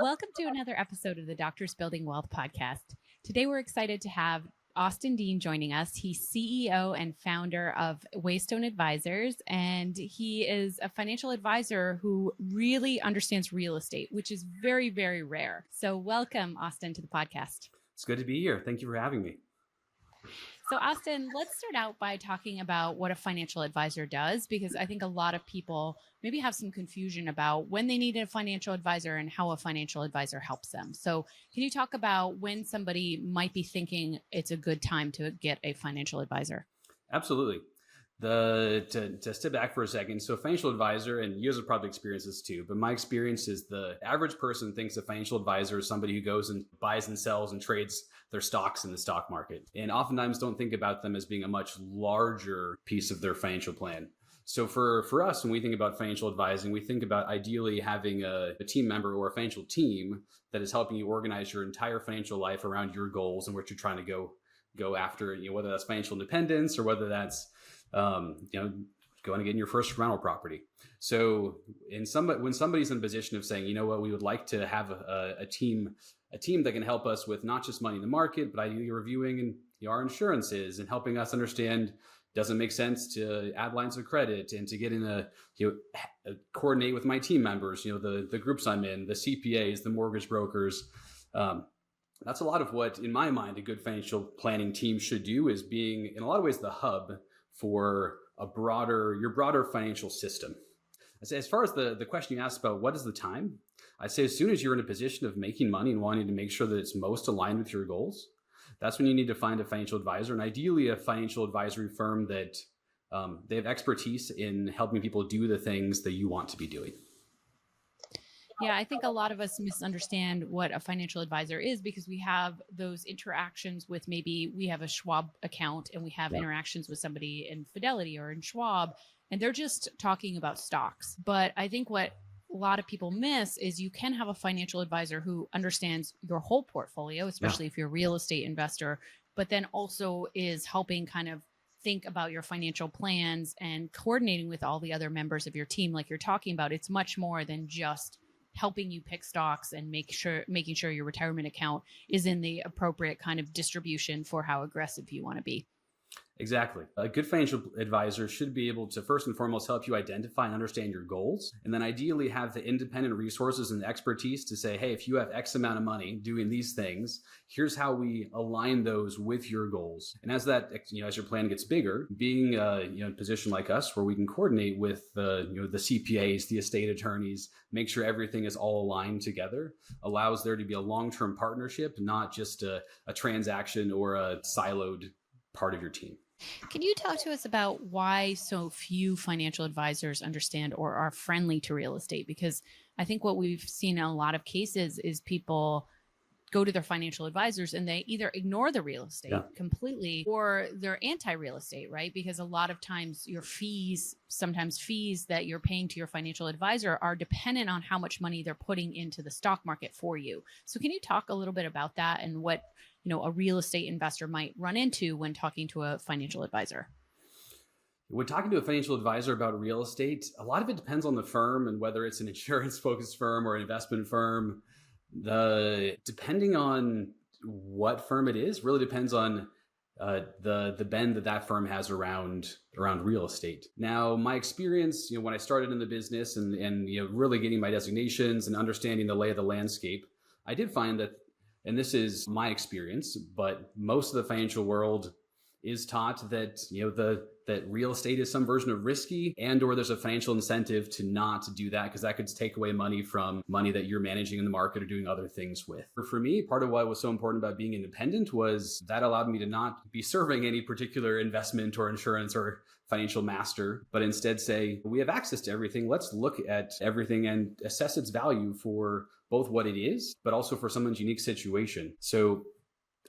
Welcome to another episode of the Doctors Building Wealth podcast. Today, we're excited to have Austin Dean joining us. He's CEO and founder of Waystone Advisors, and he is a financial advisor who really understands real estate, which is very, very rare. So welcome, Austin, to the podcast. It's good to be here. Thank you for having me. So Austin, let's start out by talking about what a financial advisor does, because I think a lot of people maybe have some confusion about when they need a financial advisor and how a financial advisor helps them. So can you talk about when somebody might be thinking it's a good time to get a financial advisor? Absolutely. To step back for a second, so financial advisor, and you guys have probably experienced this too, but my experience is the average person thinks a financial advisor is somebody who goes and buys and sells and trades their stocks in the stock market, and oftentimes don't think about them as being a much larger piece of their financial plan. So for us, when we think about financial advising, we think about ideally having a team member or a financial team that is helping you organize your entire financial life around your goals and what you're trying to go after, whether that's financial independence or whether that's going to get in your first rental property. So when somebody's in a position of saying, you know what, we would like to have a team that can help us with not just money in the market, but ideally reviewing our insurances and helping us understand, does it make sense to add lines of credit and to get in coordinate with my team members, the groups I'm in, the CPAs, the mortgage brokers. That's a lot of what, in my mind, a good financial planning team should do, is being, in a lot of ways, the hub for your broader financial system. As far as the question you asked about what is the time, I'd say as soon as you're in a position of making money and wanting to make sure that it's most aligned with your goals, that's when you need to find a financial advisor, and ideally a financial advisory firm that they have expertise in helping people do the things that you want to be doing. Yeah, I think a lot of us misunderstand what a financial advisor is because we have those interactions with, maybe we have a Schwab account and we have interactions with somebody in Fidelity or in Schwab, and they're just talking about stocks. But I think what a lot of people miss is you can have a financial advisor who understands your whole portfolio, especially if you're a real estate investor, but then also is helping kind of think about your financial plans and coordinating with all the other members of your team. Like you're talking about, it's much more than just helping you pick stocks and making sure your retirement account is in the appropriate kind of distribution for how aggressive you want to be. Exactly. A good financial advisor should be able to first and foremost help you identify and understand your goals, and then ideally have the independent resources and expertise to say, hey, if you have X amount of money doing these things, here's how we align those with your goals. And as as your plan gets bigger, being in a position like us where we can coordinate with the CPAs, the estate attorneys, make sure everything is all aligned together, allows there to be a long-term partnership, not just a transaction or a siloed part of your team. Can you talk to us about why so few financial advisors understand or are friendly to real estate? Because I think what we've seen in a lot of cases is people go to their financial advisors and they either ignore the real estate completely or they're anti-real estate, right? Because a lot of times your fees that you're paying to your financial advisor are dependent on how much money they're putting into the stock market for you. So can you talk a little bit about that and what a real estate investor might run into when talking to a financial advisor? When talking to a financial advisor about real estate, a lot of it depends on the firm and whether it's an insurance-focused firm or an investment firm. Depending on what firm it is, really depends on the bend that firm has around real estate. Now, my experience, when I started in the business and really getting my designations and understanding the lay of the landscape, I did find that, and this is my experience, but most of the financial world is taught that that real estate is some version of risky, and or there's a financial incentive to not do that because that could take away money from money that you're managing in the market or doing other things with. For me, part of what was so important about being independent was that allowed me to not be serving any particular investment or insurance or financial master, but instead say, we have access to everything. Let's look at everything and assess its value for both what it is, but also for someone's unique situation. So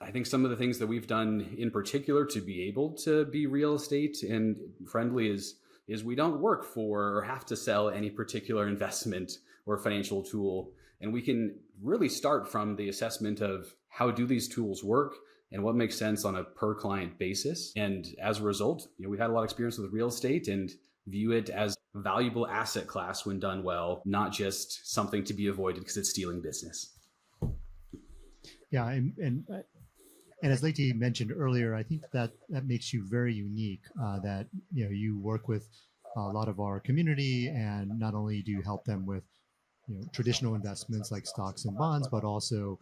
I think some of the things that we've done in particular to be able to be real estate and friendly is we don't work for or have to sell any particular investment or financial tool. And we can really start from the assessment of how do these tools work and what makes sense on a per client basis. And as a result, we had a lot of experience with real estate, and view it as a valuable asset class when done well, not just something to be avoided because it's stealing business. Yeah, and as Leti mentioned earlier, I think that makes you very unique. That you work with a lot of our community, and not only do you help them with traditional investments like stocks and bonds, but also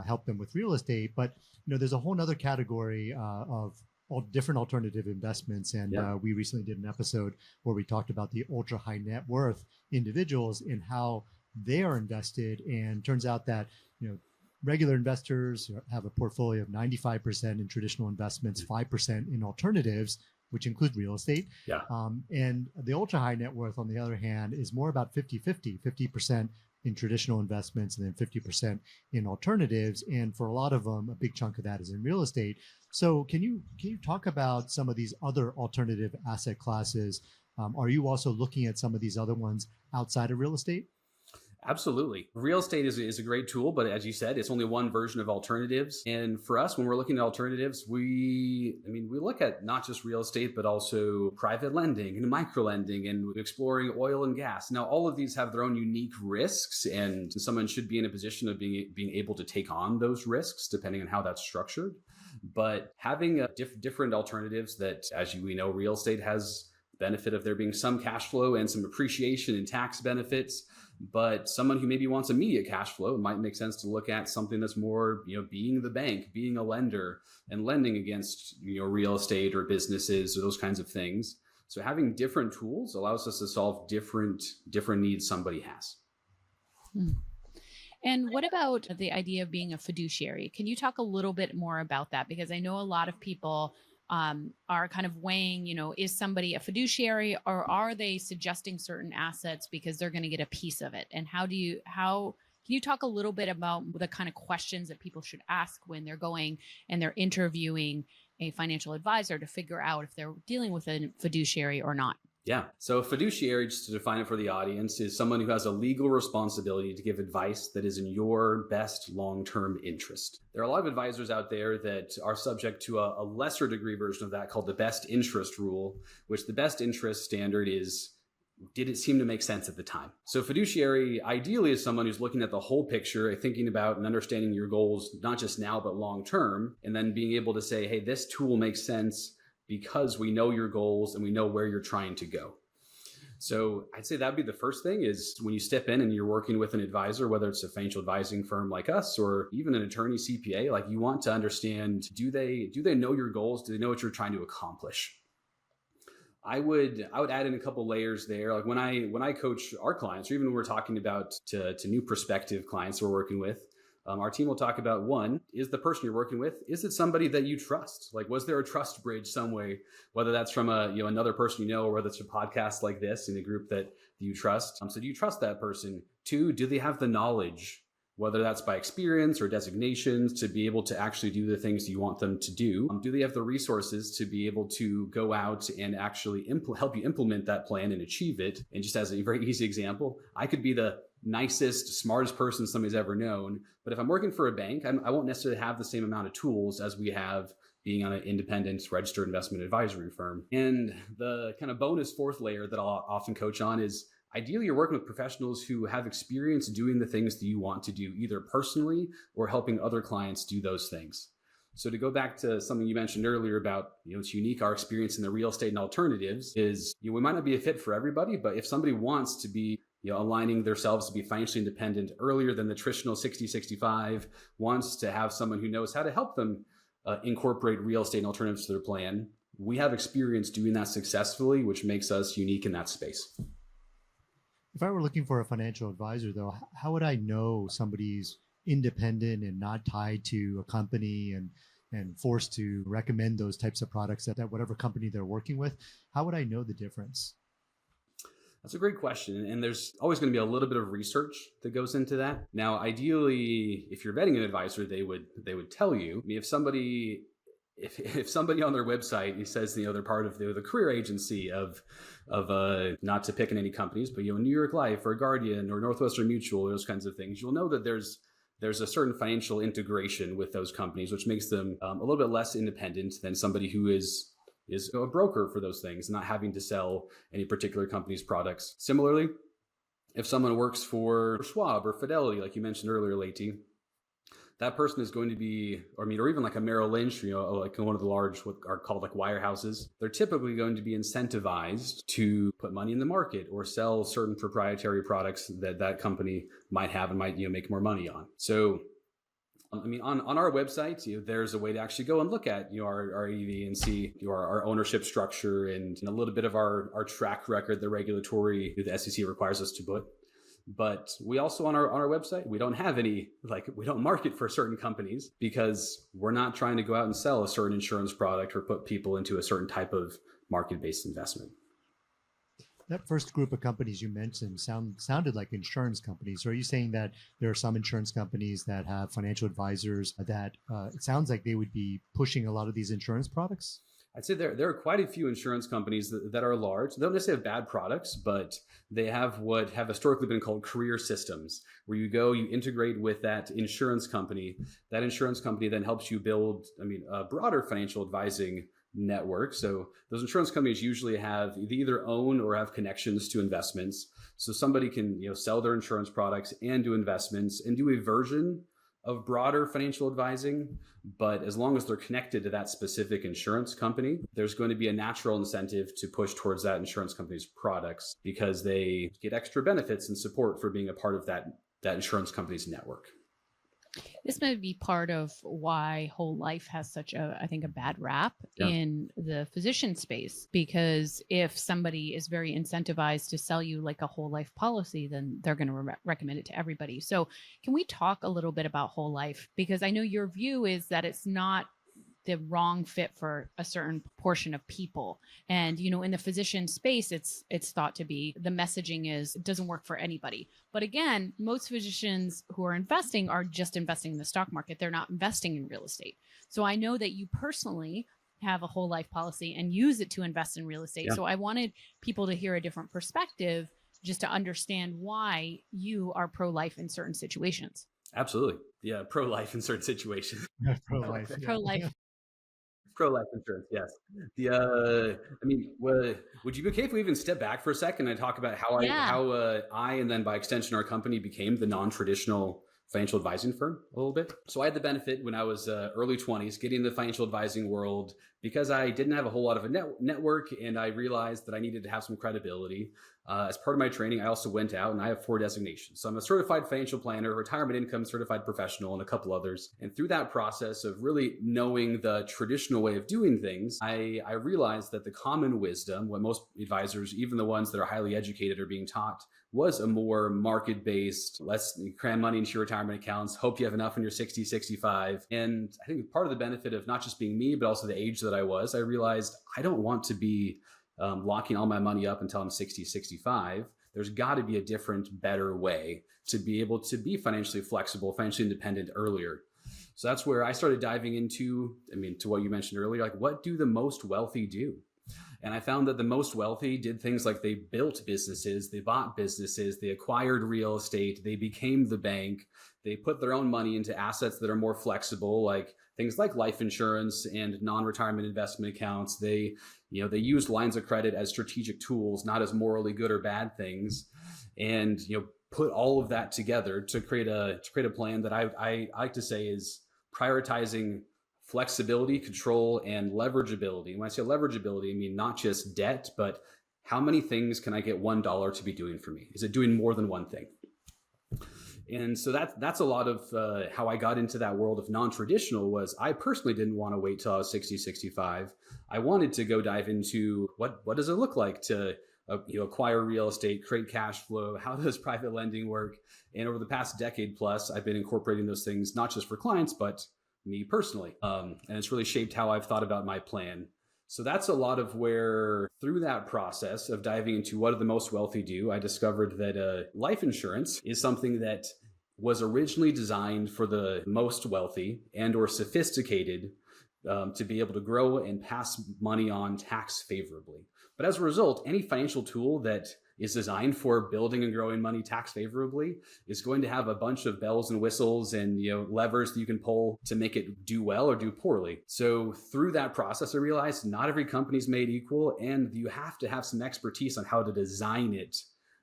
help them with real estate. But there's a whole other category of all different alternative investments, and we recently did an episode where we talked about the ultra high net worth individuals and how they are invested. And turns out that regular investors have a portfolio of 95% in traditional investments, 5% in alternatives, which include real estate. Yeah. And the ultra high net worth, on the other hand, is more about 50-50, 50% in traditional investments and then 50% in alternatives. And for a lot of them, a big chunk of that is in real estate. So can you talk about some of these other alternative asset classes? Are you also looking at some of these other ones outside of real estate? Absolutely. Real estate is a great tool, but as you said, it's only one version of alternatives. And for us, when we're looking at alternatives, we look at not just real estate, but also private lending and micro lending and exploring oil and gas. Now, all of these have their own unique risks, and someone should be in a position of being able to take on those risks depending on how that's structured. But having different alternatives that, as we know, real estate has benefit of there being some cash flow and some appreciation and tax benefits. But someone who maybe wants immediate cash flow, it might make sense to look at something that's more, being the bank, being a lender and lending against, real estate or businesses or those kinds of things. So having different tools allows us to solve different needs somebody has. And what about the idea of being a fiduciary? Can you talk a little bit more about that? Because I know a lot of people are kind of weighing, is somebody a fiduciary, or are they suggesting certain assets because they're going to get a piece of it? And can you talk a little bit about the kind of questions that people should ask when they're going and they're interviewing a financial advisor to figure out if they're dealing with a fiduciary or not? Yeah. So a fiduciary, just to define it for the audience, is someone who has a legal responsibility to give advice that is in your best long-term interest. There are a lot of advisors out there that are subject to a lesser degree version of that called the best interest rule, which the best interest standard is, did it seem to make sense at the time? So fiduciary ideally is someone who's looking at the whole picture, thinking about and understanding your goals, not just now, but long-term, and then being able to say, hey, this tool makes sense because we know your goals and we know where you're trying to go. So I'd say that'd be the first thing is when you step in and you're working with an advisor, whether it's a financial advising firm like us or even an attorney CPA, like you want to understand, do they know your goals? Do they know what you're trying to accomplish? I would add in a couple layers there. Like when I coach our clients, or even when we're talking about to new prospective clients we're working with, our team will talk about, one, is the person you're working with, is it somebody that you trust? Like, was there a trust bridge some way, whether that's from another person or whether it's a podcast like this in a group that you trust? So do you trust that person? Two, do they have the knowledge, whether that's by experience or designations, to be able to actually do the things you want them to do? Do they have the resources to be able to go out and actually help you implement that plan and achieve it? And just as a very easy example, I could be the nicest, smartest person somebody's ever known, but if I'm working for a bank, I won't necessarily have the same amount of tools as we have being on an independent registered investment advisory firm. And the kind of bonus fourth layer that I'll often coach on is ideally you're working with professionals who have experience doing the things that you want to do, either personally or helping other clients do those things. So to go back to something you mentioned earlier about, it's unique, our experience in the real estate and alternatives is, we might not be a fit for everybody, but if somebody wants to be aligning themselves to be financially independent earlier than the traditional 60-65, wants to have someone who knows how to help them incorporate real estate and alternatives to their plan. We have experience doing that successfully, which makes us unique in that space. If I were looking for a financial advisor, though, how would I know somebody's independent and not tied to a company and forced to recommend those types of products at whatever company they're working with? How would I know the difference? That's a great question. And there's always going to be a little bit of research that goes into that. Now, ideally, if you're vetting an advisor, they would tell you. I mean, if somebody on their website says, they're part of the career agency of not to pick in any companies, but New York Life or Guardian or Northwestern Mutual, those kinds of things, you'll know that there's a certain financial integration with those companies, which makes them a little bit less independent than somebody who is is a broker for those things, not having to sell any particular company's products. Similarly, if someone works for Schwab or Fidelity, like you mentioned earlier, Leti, that person is going to be, or even like a Merrill Lynch, like one of the large, what are called like wirehouses, they're typically going to be incentivized to put money in the market or sell certain proprietary products that that company might have and might, make more money on. So, on our website, there's a way to actually go and look at, our ADV and see our ownership structure and a little bit of our track record, the SEC requires us to put. But we also on our website, we don't have any, we don't market for certain companies because we're not trying to go out and sell a certain insurance product or put people into a certain type of market-based investment. That first group of companies you mentioned sounded like insurance companies. So are you saying that there are some insurance companies that have financial advisors that it sounds like they would be pushing a lot of these insurance products? I'd say there are quite a few insurance companies that are large. They don't necessarily have bad products, but they have what have historically been called career systems, where you integrate with that insurance company. That insurance company then helps you build, a broader financial advising network. So those insurance companies usually have either own or have connections to investments. So somebody can, sell their insurance products and do investments and do a version of broader financial advising. But as long as they're connected to that specific insurance company, there's going to be a natural incentive to push towards that insurance company's products because they get extra benefits and support for being a part of that insurance company's network. This may be part of why whole life has such a bad rap in the physician space, because if somebody is very incentivized to sell you like a whole life policy, then they're going to recommend it to everybody. So can we talk a little bit about whole life? Because I know your view is that it's not the wrong fit for a certain portion of people. And, in the physician space, it's thought to be, the messaging is, it doesn't work for anybody. But again, most physicians who are investing are just investing in the stock market. They're not investing in real estate. So I know that you personally have a whole life policy and use it to invest in real estate. So I wanted people to hear a different perspective just to understand why you are pro-life in certain situations. Absolutely. Yeah. Pro-life in certain situations. Pro-life. Pro-life. Pro-life insurance, yes. Would you be okay if we even step back for a second and talk about how I and then by extension our company became the non-traditional financial advising firm a little bit? So I had the benefit when I was early 20s getting in the financial advising world because I didn't have a whole lot of a network, and I realized that I needed to have some credibility. As part of my training, I also went out and I have 4 designations. So I'm a certified financial planner, retirement income certified professional, and a couple others. And through that process of really knowing the traditional way of doing things, I realized that the common wisdom, what most advisors, even the ones that are highly educated, are being taught, was a more market-based, let's cram money into your retirement accounts, hope you have enough when you're 60, 65. And I think part of the benefit of not just being me, but also the age that I was, I realized I don't want to be locking all my money up until I'm 60, 65. There's got to be a different, better way to be able to be financially flexible, financially independent earlier. So that's where I started diving into, to what you mentioned earlier, like what do the most wealthy do? And I found that the most wealthy did things like they built businesses, they bought businesses, they acquired real estate, they became the bank, they put their own money into assets that are more flexible, like things like life insurance and non-retirement investment accounts. They used lines of credit as strategic tools, not as morally good or bad things, and put all of that together to create a plan that I like to say is prioritizing flexibility, control, and leverageability. And when I say leverageability, I mean not just debt, but how many things can I get $1 to be doing for me? Is it doing more than one thing? And so that's a lot of how I got into that world of non-traditional. Was I personally didn't want to wait till I was 60, 65. I wanted to go dive into what does it look like to acquire real estate, create cash flow, how does private lending work? And over the past decade plus, I've been incorporating those things, not just for clients, but me personally. And it's really shaped how I've thought about my plan. So that's a lot of where, through that process of diving into what do the most wealthy do, I discovered that life insurance is something that was originally designed for the most wealthy and or sophisticated to be able to grow and pass money on tax favorably. But as a result, any financial tool that is designed for building and growing money tax favorably is going to have a bunch of bells and whistles and levers that you can pull to make it do well or do poorly. So through that process, I realized not every company's made equal, and you have to have some expertise on how to design it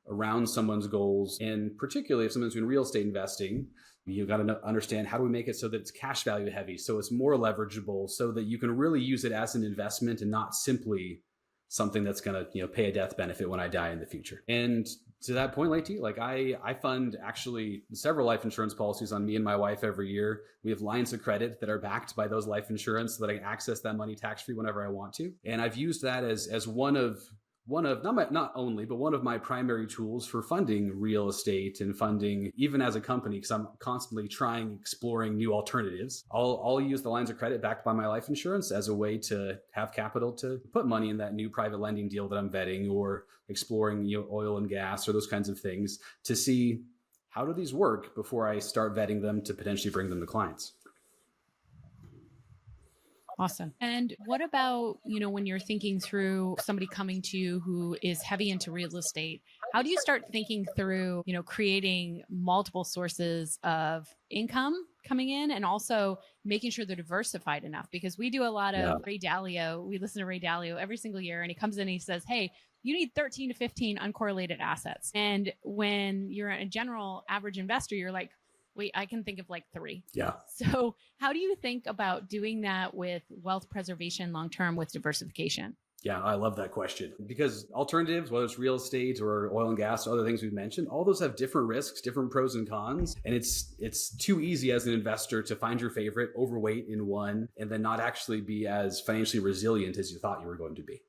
around someone's goals. And particularly if someone's doing real estate investing, you've got to understand, how do we make it so that it's cash value heavy, so it's more leverageable, so that you can really use it as an investment and not simply something that's going to pay a death benefit when I die in the future. And to that point, Leti, like I fund actually several life insurance policies on me and my wife every year. We have lines of credit that are backed by those life insurance so that I can access that money tax free whenever I want to. And I've used that as one of not only, but one of my primary tools for funding real estate and funding even as a company, because I'm constantly exploring new alternatives. I'll use the lines of credit backed by my life insurance as a way to have capital to put money in that new private lending deal that I'm vetting, or exploring oil and gas or those kinds of things, to see how do these work before I start vetting them to potentially bring them to clients. Awesome. And what about, when you're thinking through somebody coming to you who is heavy into real estate, how do you start thinking through, creating multiple sources of income coming in, and also making sure they're diversified enough? Because we do a lot of Ray Dalio. We listen to Ray Dalio every single year, and he comes in and he says, hey, you need 13 to 15 uncorrelated assets. And when you're a general average investor, you're like, wait, I can think of like 3. Yeah. So how do you think about doing that with wealth preservation long-term with diversification? Yeah, I love that question, because alternatives, whether it's real estate or oil and gas, or other things we've mentioned, all those have different risks, different pros and cons. And it's too easy as an investor to find your favorite, overweight in one, and then not actually be as financially resilient as you thought you were going to be.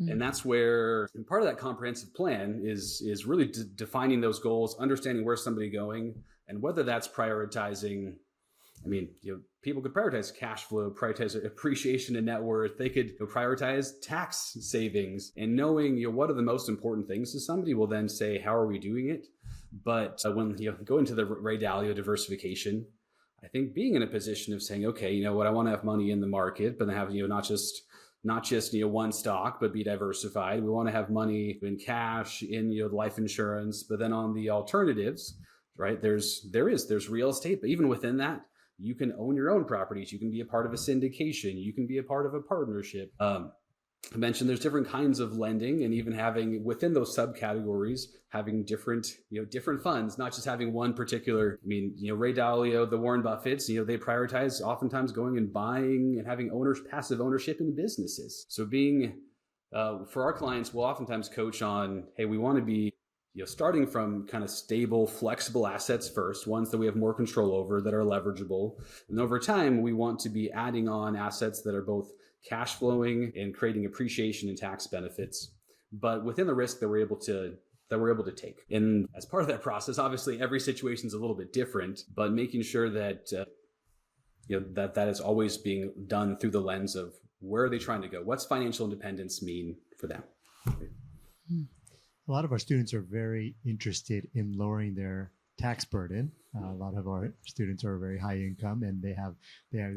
And that's where part of that comprehensive plan is really defining those goals, understanding where's somebody going, and whether that's prioritizing. People could prioritize cash flow, prioritize appreciation and net worth. They could prioritize tax savings, and knowing what are the most important things to somebody will then say, how are we doing it? But when you go into the Ray Dalio diversification, I think being in a position of saying, okay, what, I want to have money in the market, but then have not just one stock, but be diversified. We want to have money in cash, in life insurance, but then on the alternatives, right? There's real estate, but even within that, you can own your own properties. You can be a part of a syndication. You can be a part of a partnership. I mentioned there's different kinds of lending, and even having within those subcategories, having different funds, not just having one particular. Ray Dalio, the Warren Buffetts, they prioritize oftentimes going and buying and having passive ownership in businesses. So for our clients, we'll oftentimes coach on, hey, we want to be starting from kind of stable, flexible assets first, ones that we have more control over, that are leverageable. And over time, we want to be adding on assets that are both cash flowing and creating appreciation and tax benefits, but within the risk that we're able to take. And as part of that process, obviously every situation is a little bit different, but making sure that that is always being done through the lens of where are they trying to go? What's financial independence mean for them? A lot of our students are very interested in lowering their tax burden. A lot of our students are very high income, and they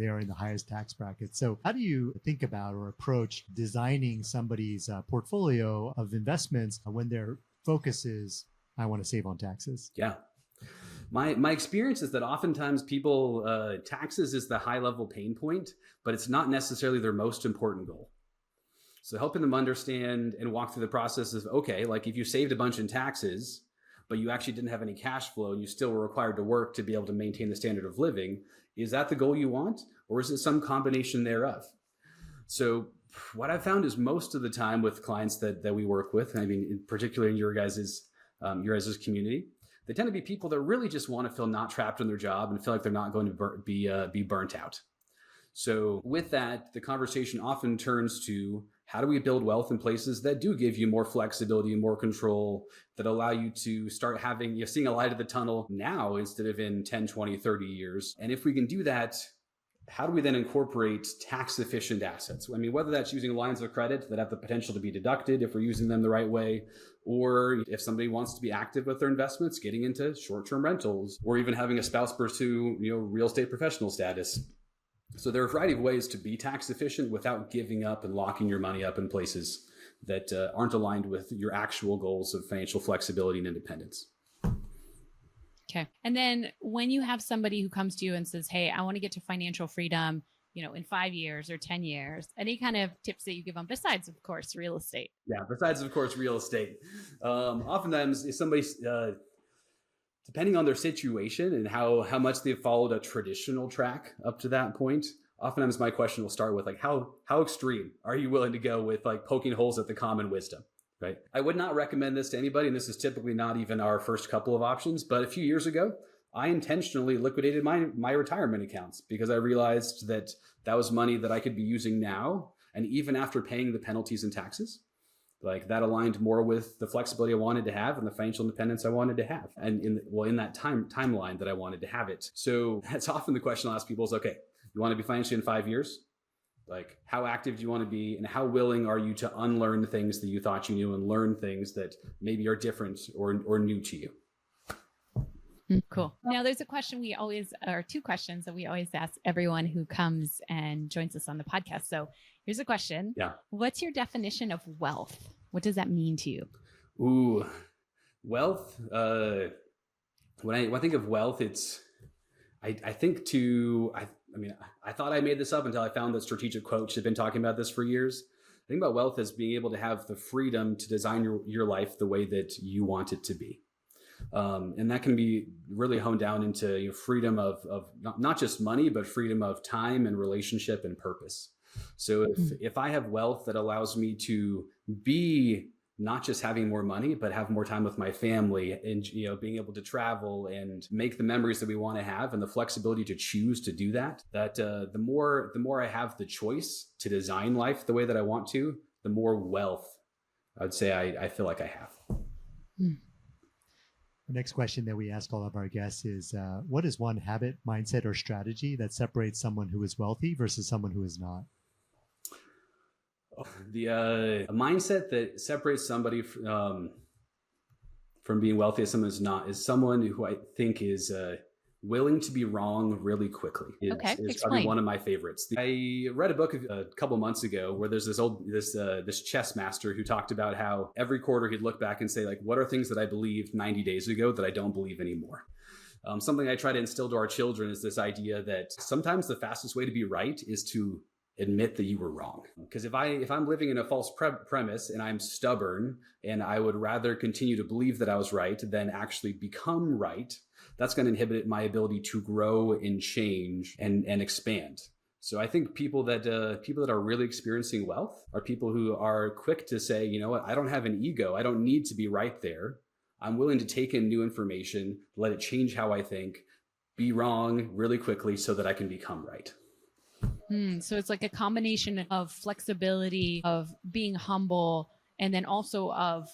are in the highest tax bracket. So how do you think about or approach designing somebody's portfolio of investments when their focus is, I want to save on taxes? Yeah. My experience is that oftentimes people, taxes is the high level pain point, but it's not necessarily their most important goal. So helping them understand and walk through the process of, okay, like if you saved a bunch in taxes, but you actually didn't have any cash flow and you still were required to work to be able to maintain the standard of living, is that the goal you want? Or is it some combination thereof? So what I've found is most of the time with clients that we work with, particularly in your guys' community, they tend to be people that really just want to feel not trapped in their job and feel like they're not going to be burnt out. So with that, the conversation often turns to, how do we build wealth in places that do give you more flexibility and more control, that allow you to start seeing a light at the tunnel now instead of in 10, 20, 30 years? And if we can do that, how do we then incorporate tax efficient assets? Whether that's using lines of credit that have the potential to be deducted if we're using them the right way, or if somebody wants to be active with their investments, getting into short-term rentals, or even having a spouse pursue, real estate professional status. So there are a variety of ways to be tax efficient without giving up and locking your money up in places that aren't aligned with your actual goals of financial flexibility and independence. Okay. And then when you have somebody who comes to you and says, hey, I want to get to financial freedom, in 5 years or 10 years, any kind of tips that you give them besides, of course, real estate? Yeah, besides, of course, real estate. Oftentimes, if somebody, depending on their situation and how much they've followed a traditional track up to that point, oftentimes my question will start with like, how extreme are you willing to go with like poking holes at the common wisdom? Right. I would not recommend this to anybody, and this is typically not even our first couple of options. But a few years ago, I intentionally liquidated my retirement accounts because I realized that was money that I could be using now, and even after paying the penalties and taxes, like that aligned more with the flexibility I wanted to have and the financial independence I wanted to have, and in that timeline that I wanted to have it. So that's often the question I'll ask people is, okay, you want to be financially in 5 years? Like, how active do you want to be, and how willing are you to unlearn things that you thought you knew and learn things that maybe are different or new to you? Cool. Now, there's two questions that we always ask everyone who comes and joins us on the podcast. So here's a question. Yeah. What's your definition of wealth? What does that mean to you? Ooh, wealth. When I think of wealth, I thought I made this up until I found that Strategic Coach had been talking about this for years. I think about wealth as being able to have the freedom to design your life the way that you want it to be. And that can be really honed down into freedom of not just money, but freedom of time and relationship and purpose. So if I have wealth that allows me to be not just having more money, but have more time with my family and, being able to travel and make the memories that we want to have and the flexibility to choose to do that, the more I have the choice to design life the way that I want to, the more wealth I would say I feel like I have. The next question that we ask all of our guests is, what is one habit, mindset, or strategy that separates someone who is wealthy versus someone who is not? The mindset that separates somebody from being wealthy as someone who's not is someone who I think is willing to be wrong really quickly. Is probably one of my favorites. I read a book a couple months ago where there's this chess master who talked about how every quarter he'd look back and say, like, what are things that I believed 90 days ago that I don't believe anymore? Something I try to instill to our children is this idea that sometimes the fastest way to be right is to admit that you were wrong. Because if I'm living in a false premise and I'm stubborn and I would rather continue to believe that I was right than actually become right, that's going to inhibit my ability to grow and change and expand. So I think people that are really experiencing wealth are people who are quick to say, you know what, I don't have an ego. I don't need to be right there. I'm willing to take in new information, let it change how I think, be wrong really quickly so that I can become right. So it's like a combination of flexibility, of being humble, and then also of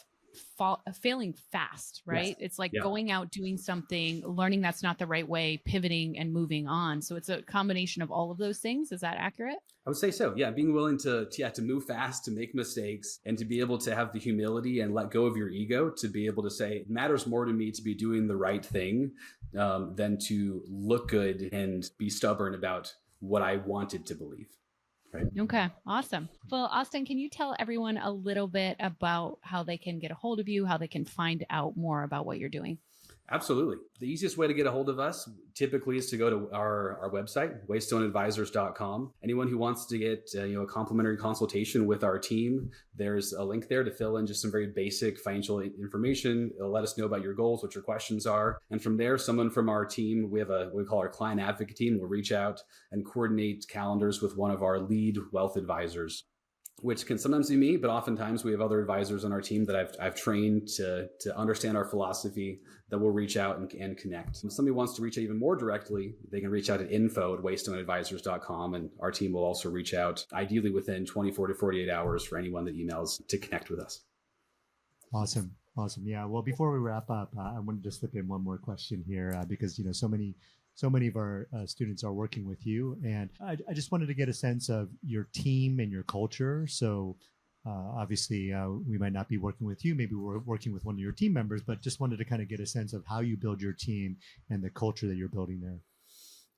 failing fast, right? Yes. It's like going out, doing something, learning that's not the right way, pivoting and moving on. So it's a combination of all of those things. Is that accurate? I would say so. Yeah. Being willing to move fast, to make mistakes, and to be able to have the humility and let go of your ego to be able to say, it matters more to me to be doing the right thing than to look good and be stubborn about what I wanted to believe. Right. Okay. Awesome. Well, Austin, can you tell everyone a little bit about how they can get a hold of you, how they can find out more about what you're doing? Absolutely. The easiest way to get a hold of us typically is to go to our website, waystoneadvisors.com. Anyone who wants to get a complimentary consultation with our team, there's a link there to fill in just some very basic financial information. It'll let us know about your goals, what your questions are. And from there, someone from our team, we call our client advocate team, will reach out and coordinate calendars with one of our lead wealth advisors, which can sometimes be me, but oftentimes we have other advisors on our team that I've trained to understand our philosophy that will reach out and connect. If somebody wants to reach out even more directly, they can reach out at info@waystoneadvisors.com, and our team will also reach out ideally within 24 to 48 hours for anyone that emails to connect with us. Awesome. Yeah. Well, before we wrap up, I wanted to slip in one more question here because, so many of our students are working with you, and I just wanted to get a sense of your team and your culture. So obviously we might not be working with you, maybe we're working with one of your team members, but just wanted to kind of get a sense of how you build your team and the culture that you're building there.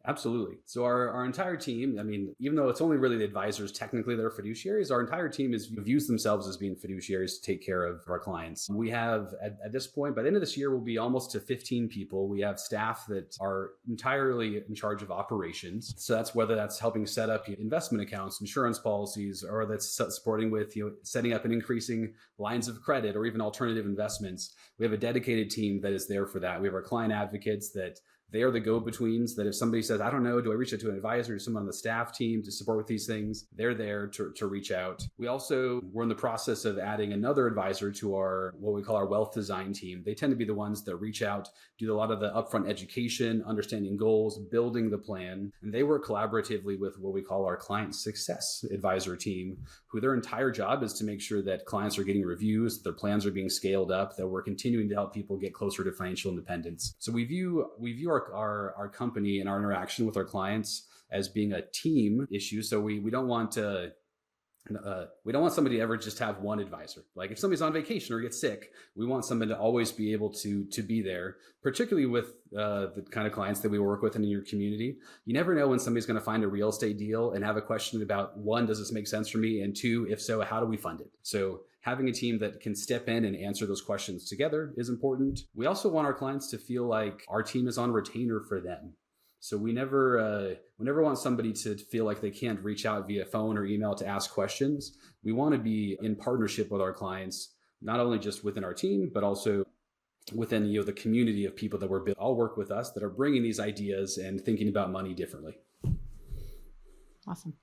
Absolutely. So our entire team, I mean, even though it's only really the advisors technically that are fiduciaries, our entire team views themselves as being fiduciaries to take care of our clients. We have, at this point, by the end of this year, we'll be almost to 15 people. We have staff that are entirely in charge of operations. So that's whether that's helping set up investment accounts, insurance policies, or that's supporting with setting up and increasing lines of credit or even alternative investments. We have a dedicated team that is there for that. We have our client advocates that they are the go-betweens, that if somebody says, I don't know, do I reach out to an advisor or someone on the staff team to support with these things? They're there to reach out. We're in the process of adding another advisor to what we call our wealth design team. They tend to be the ones that reach out, do a lot of the upfront education, understanding goals, building the plan. And they work collaboratively with what we call our client success advisor team, who their entire job is to make sure that clients are getting reviews, that their plans are being scaled up, that we're continuing to help people get closer to financial independence. So we view our company and our interaction with our clients as being a team issue. So we don't want somebody to ever just have one advisor. Like if somebody's on vacation or gets sick, we want somebody to always be able to be there, particularly with the kind of clients that we work with in your community. You never know when somebody's going to find a real estate deal and have a question about, one, does this make sense for me? And two, if so, how do we fund it? So having a team that can step in and answer those questions together is important. We also want our clients to feel like our team is on retainer for them. So we never want somebody to feel like they can't reach out via phone or email to ask questions. We want to be in partnership with our clients, not only just within our team, but also within the community of people that all work with us that are bringing these ideas and thinking about money differently. Awesome.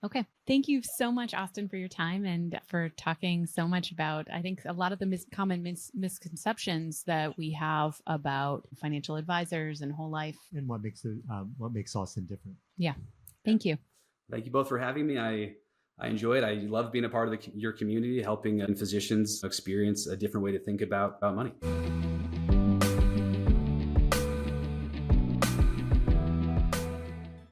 Okay. Thank you so much, Austin, for your time and for talking so much about, I think, a lot of the common misconceptions that we have about financial advisors and whole life. And what makes Austin different. Yeah. Thank you. Thank you both for having me. I enjoy it. I love being a part of your community, helping physicians experience a different way to think about money.